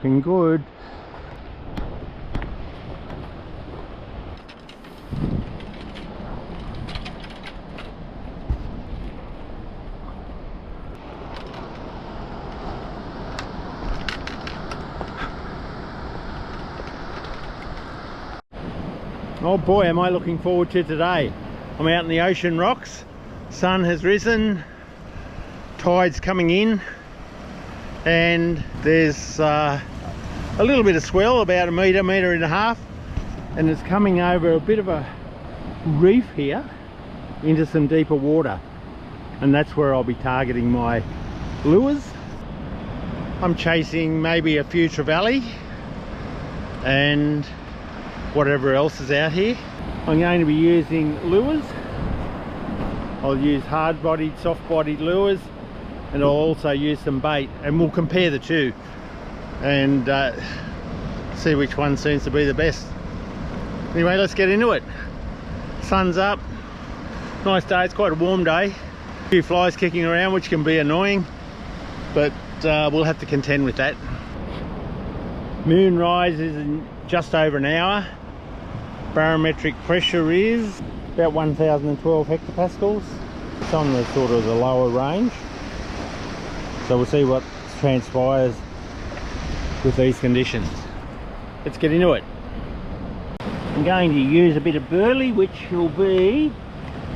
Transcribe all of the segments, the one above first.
looking good. Oh boy, am I looking forward to today. I'm out in the ocean rocks, sun has risen, tide's coming in, and there's a little bit of swell, about a metre and a half, and it's coming over a bit of a reef here into some deeper water, and that's where I'll be targeting my lures. I'm chasing maybe a few Trevally and whatever else is out here. I'm going to be using lures. I'll use hard-bodied, soft-bodied lures, and I'll also use some bait, and we'll compare the two and see which one seems to be the best. Anyway, let's get into it. Sun's up, nice day. It's quite a warm day. A few flies kicking around, which can be annoying, but we'll have to contend with that. Moon rise is in just over an hour. Barometric pressure is about 1012 hectopascals. It's on the sort of the lower range, so we'll see what transpires with these conditions. Let's get into it. I'm going to use a bit of burley, which will be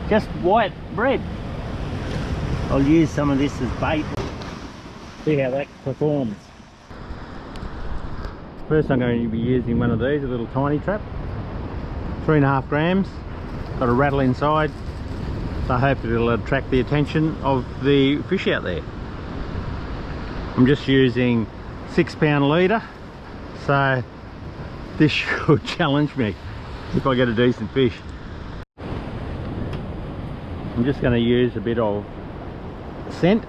just white bread. I'll use some of this as bait. See how that performs. First I'm going to be using one of these, a little tiny trap. 3.5 grams, got a rattle inside, so I hope it'll attract the attention of the fish out there. I'm just using 6-pound leader, so this should challenge me if I get a decent fish. I'm just going to use a bit of scent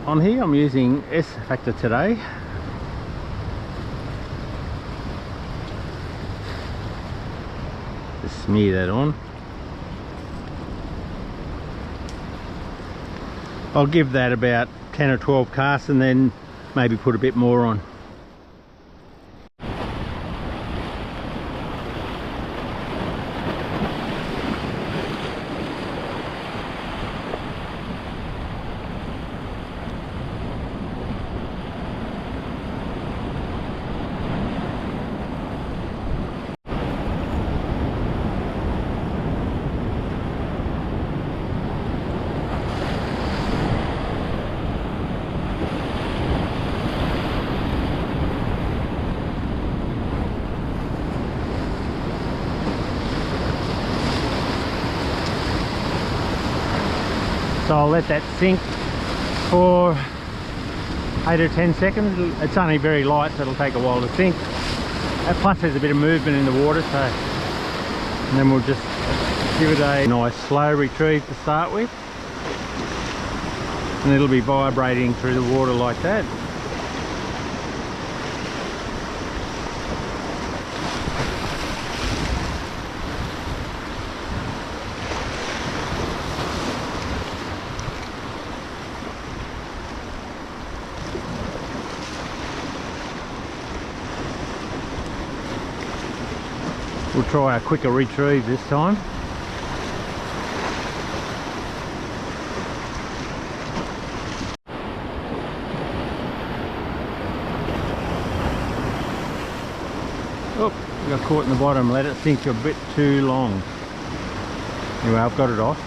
on here. I'm using S Factor today. Just smear that on. I'll give that about 10 or 12 casts and then maybe put a bit more on. So I'll let that sink for 8 or 10 seconds. It's only very light, so it'll take a while to sink. Plus there's a bit of movement in the water, so and then we'll just give it a nice slow retrieve to start with, and it'll be vibrating through the water like that. We'll try a quicker retrieve this time. Oh, got caught in the bottom, let it sink a bit too long. Anyway, I've got it off.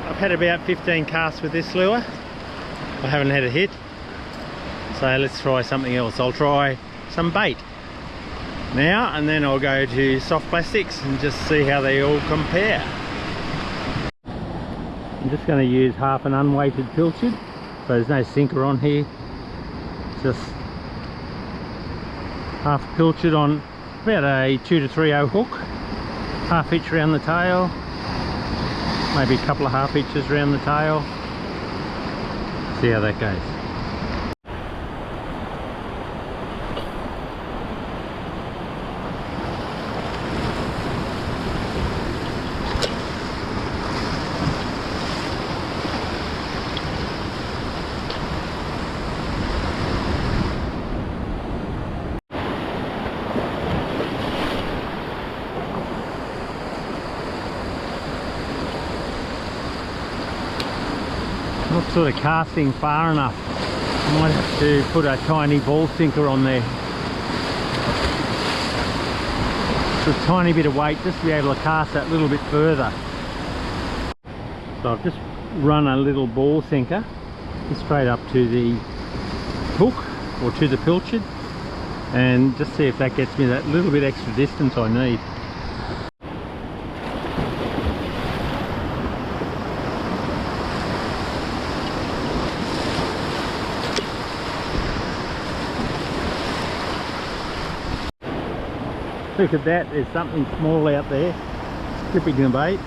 I've had about 15 casts with this lure. I haven't had a hit. So let's try something else. I'll try some bait now, and then I'll go to soft plastics and just see how they all compare. I'm just going to use half an unweighted pilchard, so there's no sinker on here. Just half pilchard on about a 2 to 3/0 hook, half hitch around the tail, maybe a couple of half hitches around the tail. See how that goes. not sort of casting far enough. I might have to put a tiny ball sinker on there. Just a tiny bit of weight just to be able to cast that little bit further. So I've just run a little ball sinker straight up to the hook or to the pilchard, and just see if that gets me that little bit extra distance I need. Look at that, there's something small out there, slipping the bait.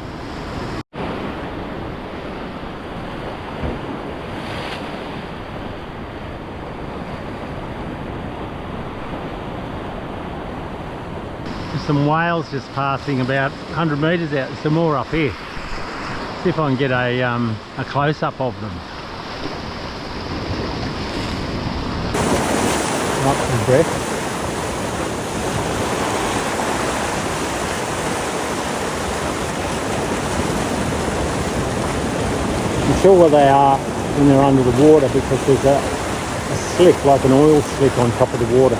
There's some whales just passing about 100 metres out, there's some more up here. See if I can get a close-up of them. Up some breath. I'm sure where they are when they're under the water, because there's a slick, like an oil slick on top of the water.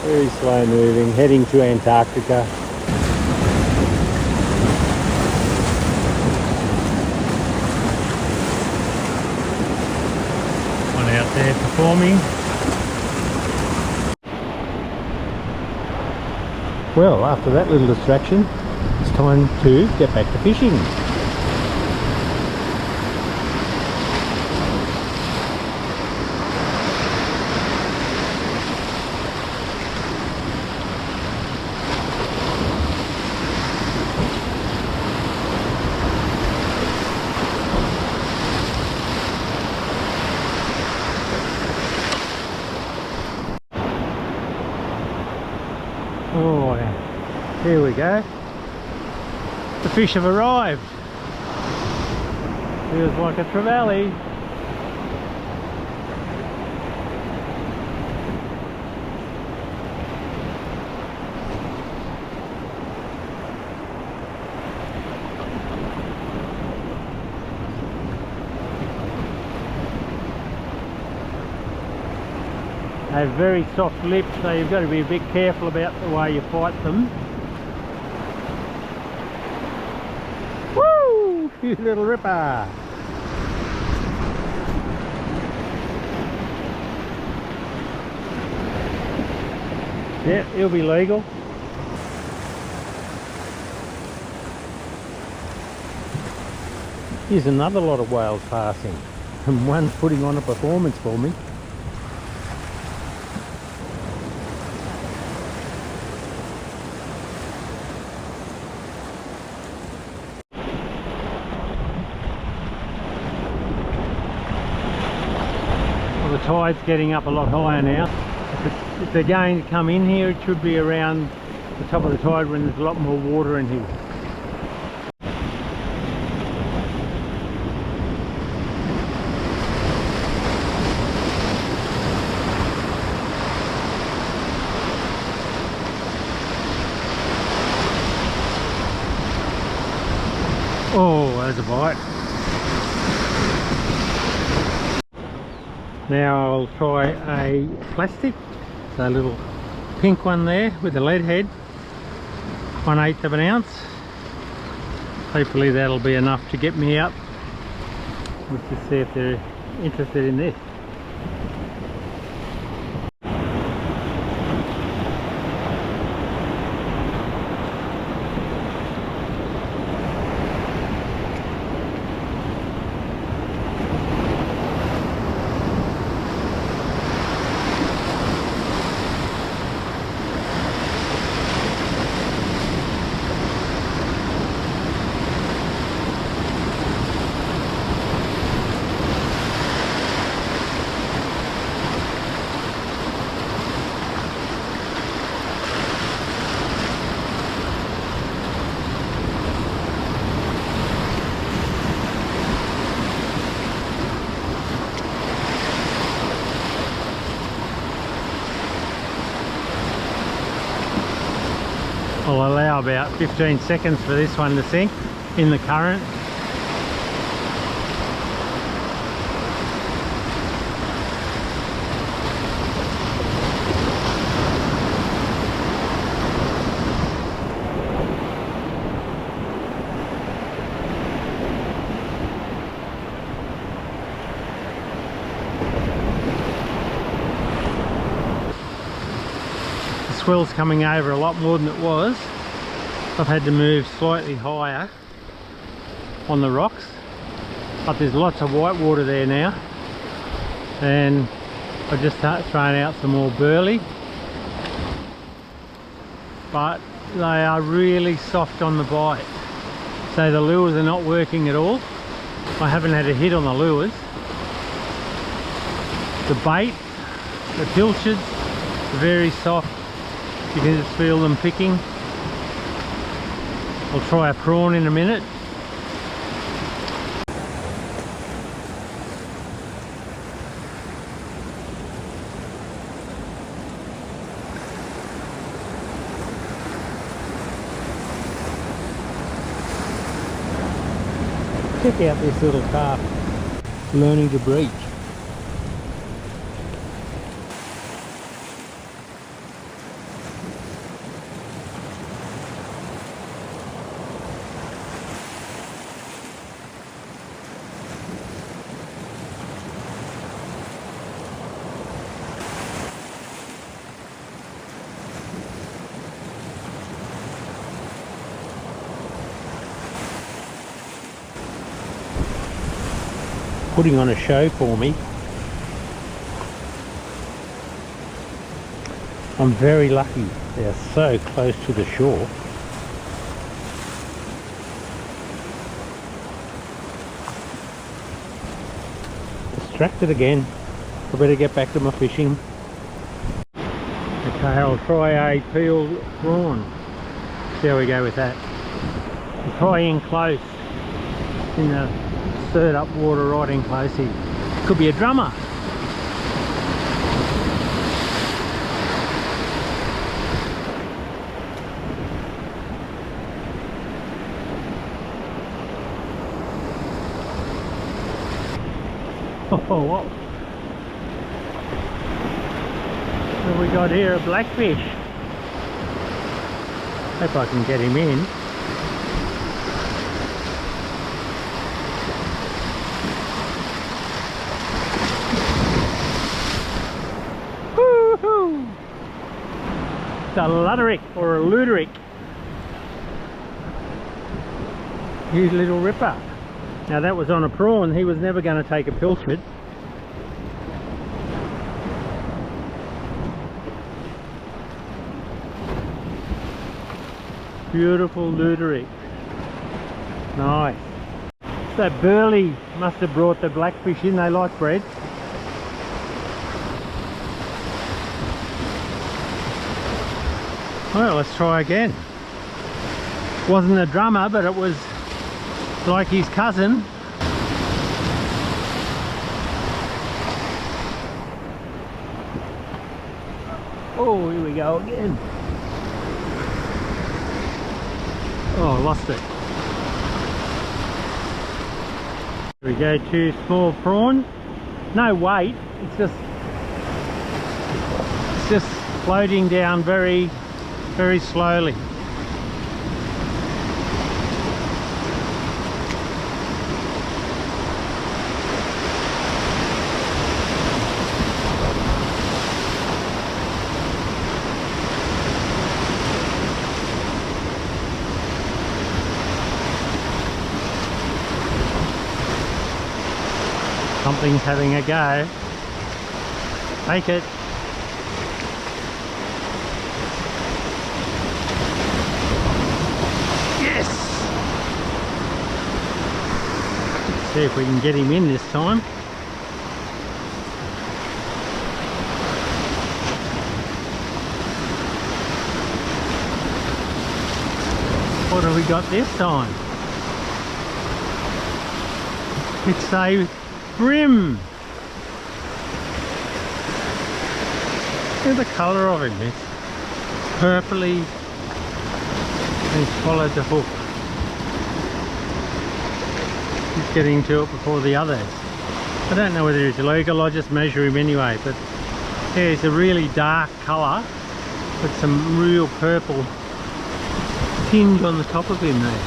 Very slow moving, heading to Antarctica. Out there performing. Well, after that little distraction, it's time to get back to fishing. Oh, here we go. The fish have arrived. Feels like a trevally. They have very soft lips, so you've got to be a bit careful about the way you fight them. Woo! You little ripper! Yeah, he'll be legal. Here's another lot of whales passing, and one's putting on a performance for me. The tide's getting up a lot higher now. If they're going to come in here, it should be around the top of the tide when there's a lot more water in here. Oh, there's a bite. Now I'll try a plastic, so a little pink one there with a lead head, 1/8 of an ounce. Hopefully that'll be enough to get me up. Let's just see if they're interested in this. allow about 15 seconds for this one to sink in the current. The swell's coming over a lot more than it was. I've had to move slightly higher on the rocks, but there's lots of white water there now, and I've just thrown out some more burley, but they are really soft on the bite, so the lures are not working at all. I haven't had a hit on the lures. The bait, the pilchards are very soft. You can just feel them picking. I'll try a prawn in a minute. Check out this little calf learning to breach. Putting on a show for me. I'm very lucky they're so close to the shore. Distracted again. I better get back to my fishing. Okay, I'll try a peeled prawn. See how we go with that. I'm trying close in the stirred up water, right in close here. Could be a drummer. Oh, what have we got here? A blackfish. Hope I can get him in. It's a luderick or a luderick. Huge little ripper. Now that was on a prawn. He was never going to take a pilchard. Beautiful luderick. Nice. So burley must have brought the blackfish in. They like bread. Well, let's try again. Wasn't a drummer, but it was like his cousin. Oh, here we go again. Oh, I lost it. Here we go, 2 small prawn. No weight, it's just floating down very slowly. Something's having a go. Take it. Yes! Let's see if we can get him in this time. What have we got this time? It's a Bream. Look at the colour of him. It's purpley, He's followed the hook. He's getting to it before the others. I don't know whether it's illegal, I'll just measure him anyway, but yeah, it's a really dark colour with some real purple tinge on the top of him there.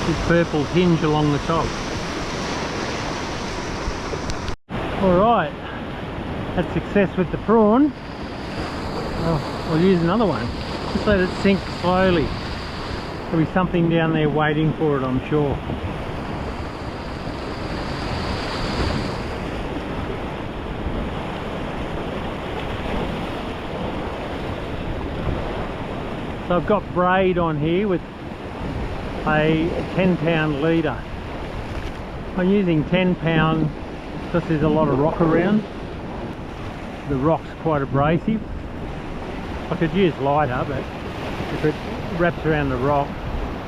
This purple tinge along the top. Alright, had success with the prawn. I'll use another one. Just let it sink slowly. There'll be something down there waiting for it, I'm sure. So I've got braid on here with a 10-pound leader. I'm using 10 pound because there's a lot of rock around. The rock's quite abrasive. I could use lighter, but if it wraps around the rock,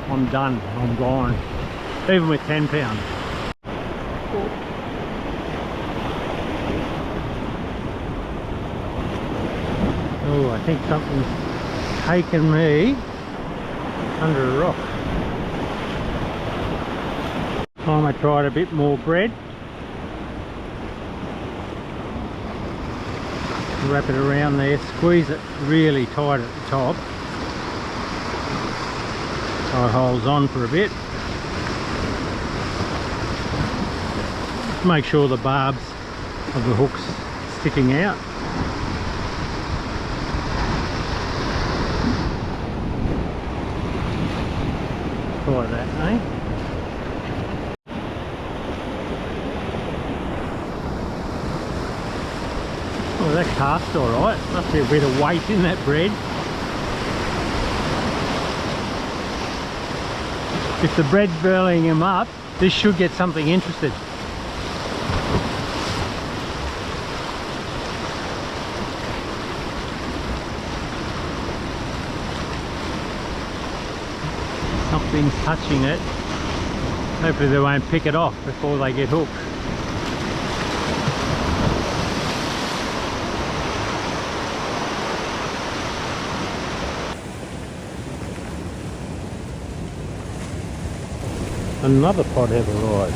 I'm done, I'm gone. Even with 10 pounds. Oh, I think something's taken me under a rock. Time I tried a bit more bread. Wrap it around there, squeeze it really tight at the top so it holds on for a bit. Just make sure the barbs of the hook's sticking out. Try that, eh? Oh, that cast alright. Must be a bit of weight in that bread. If the bread's burling him up, this should get something interested. Something's touching it. Hopefully they won't pick it off before they get hooked. Another pod have arrived.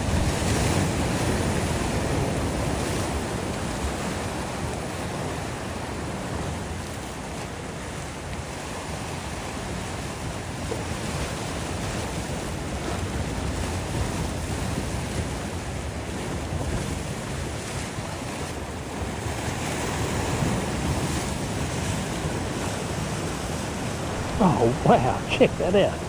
Oh wow, check that out.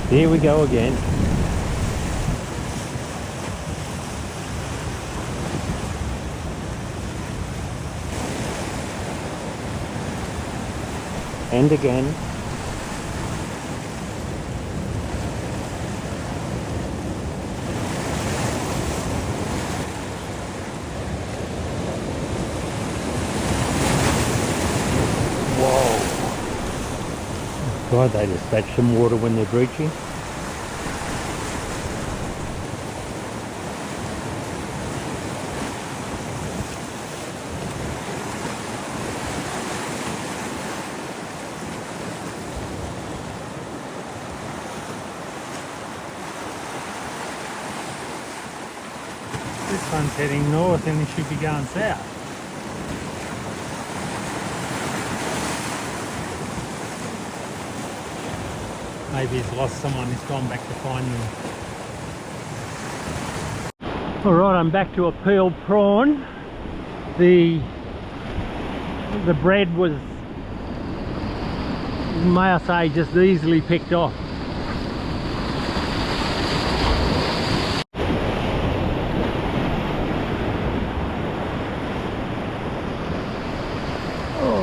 Here we go again. And again. Whoa. God, they just fetch some water when they're breaching. This one's heading north and it should be going south. Maybe he's lost someone, he's gone back to find them. Alright, I'm back to a peeled prawn. The bread was, may I say, just easily picked off.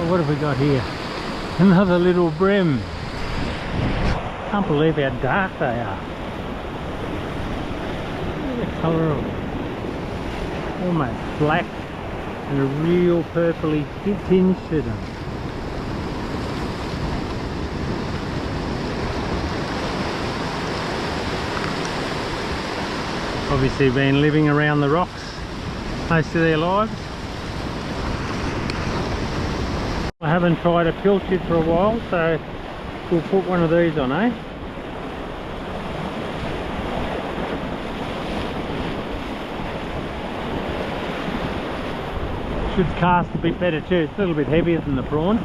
What have we got here? Another little bream. Can't believe how dark they are. Look at the colour of them. almost black and a real purpley tinge to them. Obviously been living around the rocks most of their lives. I haven't tried a pilchard for a while, so we'll put one of these on, eh? Should cast a bit better too. It's a little bit heavier than the prawn.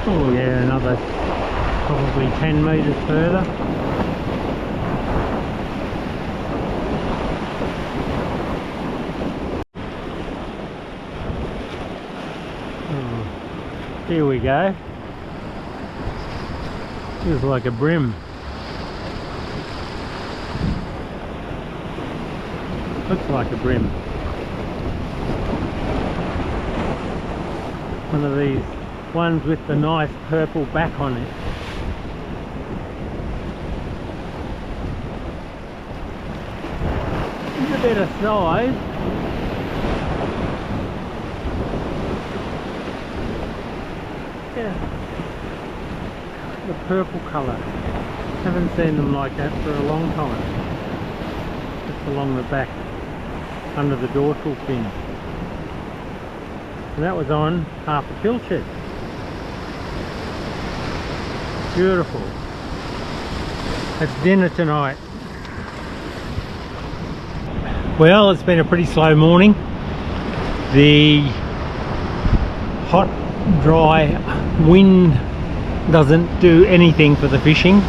Oh yeah, another probably 10 metres further. Oh, here we go. Feels like a bream. Looks like a bream. One of these ones with the nice purple back on it. It's a better size. Yeah. The purple colour. Haven't seen them like that for a long time. Just along the back, under the dorsal fin. And that was on half a pilchard. Beautiful. That's dinner tonight. Well, it's been a pretty slow morning. The hot, dry wind doesn't do anything for the fishing.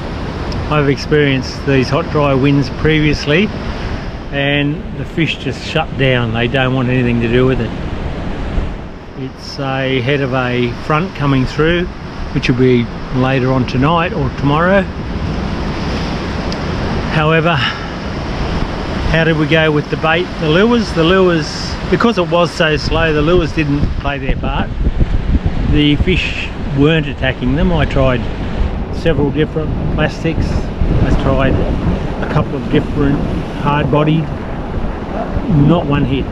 I've experienced these hot, dry winds previously, and the fish just shut down. They don't want anything to do with it. It's ahead of a front coming through, which will be later on tonight or tomorrow. However, how did we go with the bait? The lures, because it was so slow, the lures didn't play their part. The fish weren't attacking them. I tried several different plastics. I tried a couple of different hard-bodied. Not one hit.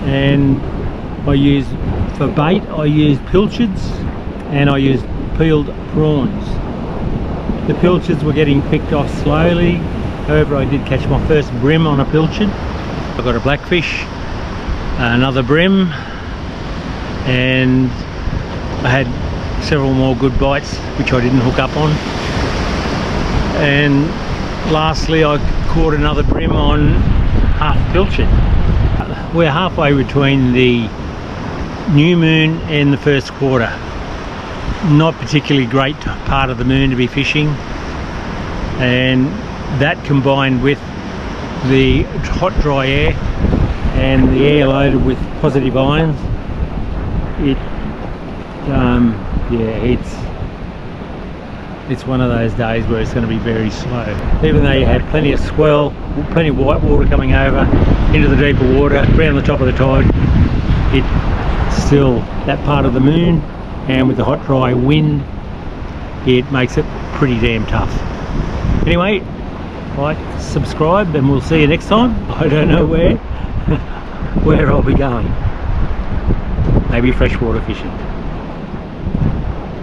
And I used, for bait, I used pilchards and I used peeled prawns. The pilchards were getting picked off slowly. However, I did catch my first bream on a pilchard. I got a blackfish, another bream, and I had several more good bites which I didn't hook up on. And lastly, I caught another bream on half pilchard. We're halfway between the new moon and the first quarter. Not particularly great part of the moon to be fishing, and that combined with the hot, dry air and the air loaded with positive ions, it's one of those days where it's going to be very slow. Even though you had plenty of swell, plenty of white water coming over into the deeper water, around the top of the tide, it's still that part of the moon, and with the hot, dry wind, it makes it pretty damn tough. Anyway, like, subscribe, and we'll see you next time. I don't know where I'll be going. Maybe freshwater fishing.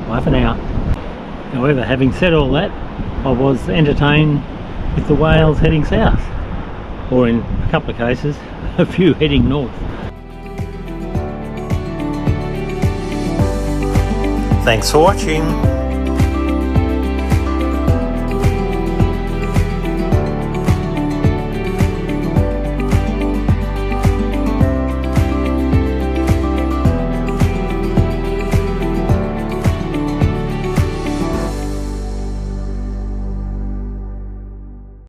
Bye for now. However, having said all that, I was entertained with the whales heading south, or in a couple of cases, a few heading north. Thanks for watching.